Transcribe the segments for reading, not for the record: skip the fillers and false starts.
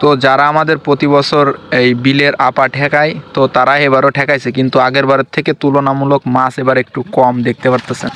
তো যারা আমাদের প্রতি বছর এই বিলের আপা ঠেকায় তো তারা এবারও ঠেকাইছে, কিন্তু আগের বারের থেকে তুলনামূলক মাছ এবার একটু কম দেখতে পারতেছেন।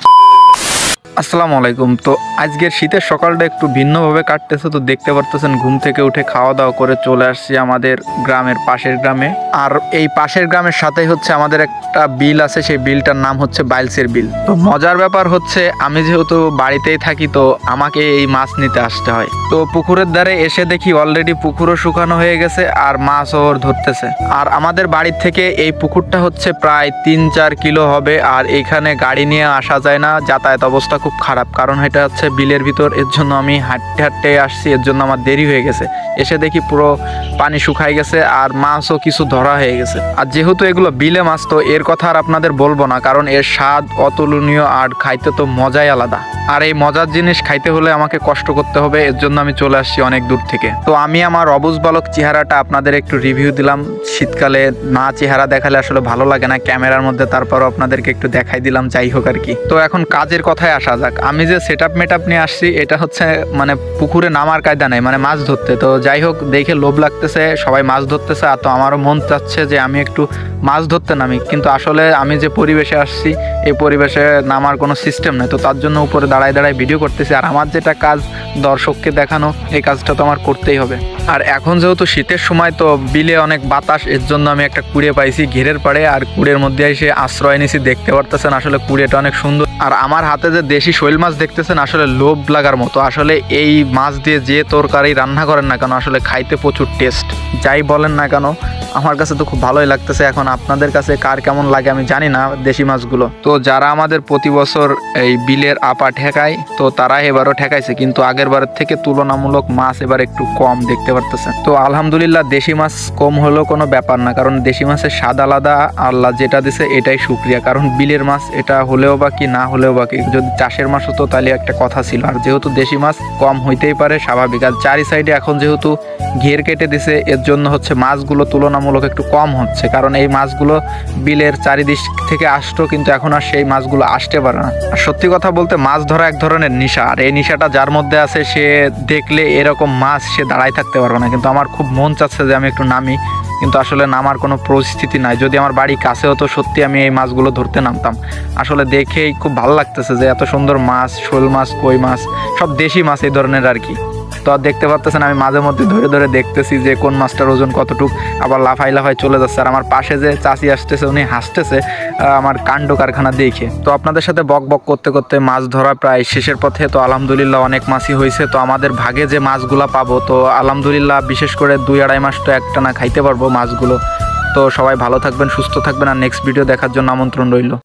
আসসালামু আলাইকুম। তো আজকের শীতের সকালটা একটু ভিন্নভাবে কাটতেছে। তো দেখতে পারতেছেন ঘুম থেকে উঠে খাওয়া দাওয়া করে চলে আসছি আমাদের গ্রামের পাশের গ্রামে। আর এই পাশের গ্রামের সাথেই হচ্ছে আমাদের একটা বিল আছে, সেই বিলটার নাম হচ্ছে বাইলসের বিল। তো মজার ব্যাপার হচ্ছে আমি যেহেতু বাড়িতেই থাকি তো আমাকে এই মাছ নিতে আসতে হয়। তো পুকুরের ধারে এসে দেখি অলরেডি পুকুরও শুকানো হয়ে গেছে আর মাছও ধরতেছে। আর আমাদের বাড়ির থেকে এই পুকুরটা হচ্ছে প্রায় 3-4 কিলো হবে। আর এইখানে গাড়ি নিয়ে আসা যায় না, যাতায়াত অবস্থা খুব খারাপ, কারণ এটা হচ্ছে বিলের ভিতর। এর জন্য আমি হাঁটতে হাঁটতে আসছি, এর জন্য আমার দেরি হয়ে গেছে। এসে দেখি পুরো পানি শুকাই গেছে আর মাছও কিছু ধরা হয়ে গেছে। আর যেহেতু এগুলো বিলে মাছ তো এর কথা আর আপনাদের বলবো না, কারণ এর স্বাদ অতুলনীয় আর খাইতে তো মজাই আলাদা। আর এই মজার জিনিস খাইতে হলে আমাকে কষ্ট করতে হবে, এর জন্য আমি চলে আসছি অনেক দূর থেকে। তো আমি আমার অবুঝ বালক চেহারাটা আপনাদের একটু রিভিউ দিলাম। শীতকালে না চেহারা দেখালে আসলে ভালো লাগে না ক্যামেরার মধ্যে, তারপরও আপনাদেরকে একটু দেখাই দিলাম, যাই হোক আর কি। তো এখন কাজের কথায় আসা যাক। আমি যে সেটআপ মেটআপ নিয়ে আসছি এটা হচ্ছে মানে পুকুরে নামার কায়দা নেই, মানে মাছ ধরতে। তো যাই হোক, দেখে লোভ লাগতেছে, সবাই মাছ ধরতেছে, আর তো আমারও মন চাচ্ছে যে আমি একটু মাছ ধরতে নামি, কিন্তু আসলে আমি যে পরিবেশে আসছি এই পরিবেশে নামার কোনো সিস্টেম নেই। তো তার জন্য উপরে দাঁড়ায় দাঁড়ায় ভিডিও করতেছি। আর আমার যেটা কাজ দর্শককে দেখানো, এই কাজটা তো আমার করতেই হবে। আর এখন যেহেতু শীতের সময় তো বিলে অনেক বাতাস, এর জন্য আমি একটা কুড়ে পাইছি ঘেরের পাড়ে, আর কুড়ের মধ্যে এসে আশ্রয় নিয়েছি। দেখতে পারতেছেন আসলে কুড়েটা অনেক সুন্দর। আর আমার হাতে যে দেশি শৈল মাছ দেখতেছেন আসলে লোভ লাগার মতো। আসলে এই মাছ দিয়ে যে তরকারি রান্না করেন না কেন আসলে খাইতে প্রচুর টেস্ট, যাই বলেন না কেন আমার কাছে তো খুব ভালোই লাগতেছে। এখন আপনাদের কাছে কার কেমন লাগে আমি জানি না দেশি মাছগুলো। তো যারা আমাদের প্রতি বছর এই বিলের আপা ঠেকায় তো তারা এবারও ঠেকাইছে, কিন্তু আগের বারের থেকে তুলনামূলক মাছ এবার একটু কম দেখতে পারতেছেন। তো আলহামদুলিল্লাহ, দেশি মাছ কম হলেও কোনো ব্যাপার না, কারণ দেশি মাছের স্বাদ আলাদা। আল্লাহ যেটা দিছে এটাই শুকরিয়া, কারণ বিলের মাছ এটা হলেও বা কি না হলেও বা কি, যদি চাষের মাছ হতো তাহলে একটা কথা ছিল। আর যেহেতু দেশি মাছ কম হইতেই পারে স্বাভাবিক। আর চারি সাইডে এখন যেহেতু ঘের কেটে দিছে এর জন্য হচ্ছে মাছগুলো তুলনামূলক একটু কম হচ্ছে, কারণ এই মাছগুলো বিলের চারিদিক থেকে আসতো, কিন্তু এখন আর সেই মাছগুলো আসতে পারে না। আর সত্যি কথা বলতে মাছ ধরা এক ধরনের নেশা, আর এই নেশাটা যার মধ্যে আছে সে দেখলে এরকম মাছ সে দাঁড়ায় থাকতে পারবে না। কিন্তু আমার খুব মন চাচ্ছে যে আমি একটু নামি, কিন্তু আসলে নামার কোনো পরিস্থিতি নাই। যদি আমার বাড়ি কাছে হতো সত্যি আমি এই মাছগুলো ধরতে নামতাম। আসলে দেখেই খুব ভালো লাগতেছে যে এত সুন্দর মাছ, শোল মাছ, কই মাছ, সব দেশি মাছ এই ধরনের আর কি। তো দেখতে পাচ্ছেন আমি মাঝে মধ্যে ধরে ধরে দেখতেছি যে কোন মাছটার ওজন কতটুক, আবার লাফাই লাফাই চলে যাচ্ছে। আর আমার পাশে যে চাচি আসতেছে উনি হাসতেছে আমার কাণ্ড কারখানা দেখে। তো আপনাদের সাথে বক বক করতে করতে মাছ ধরা প্রায় শেষের পথে। তো আলহামদুলিল্লাহ অনেক মাছই হয়েছে। তো আমাদের ভাগে যে মাছগুলো পাবো তো আলহামদুলিল্লাহ বিশেষ করে 2-2.5 মাস তো একটানা খাইতে পারবো মাছগুলো। তো সবাই ভালো থাকবেন, সুস্থ থাকবেন, আর নেক্সট ভিডিও দেখার জন্য আমন্ত্রণ রইল।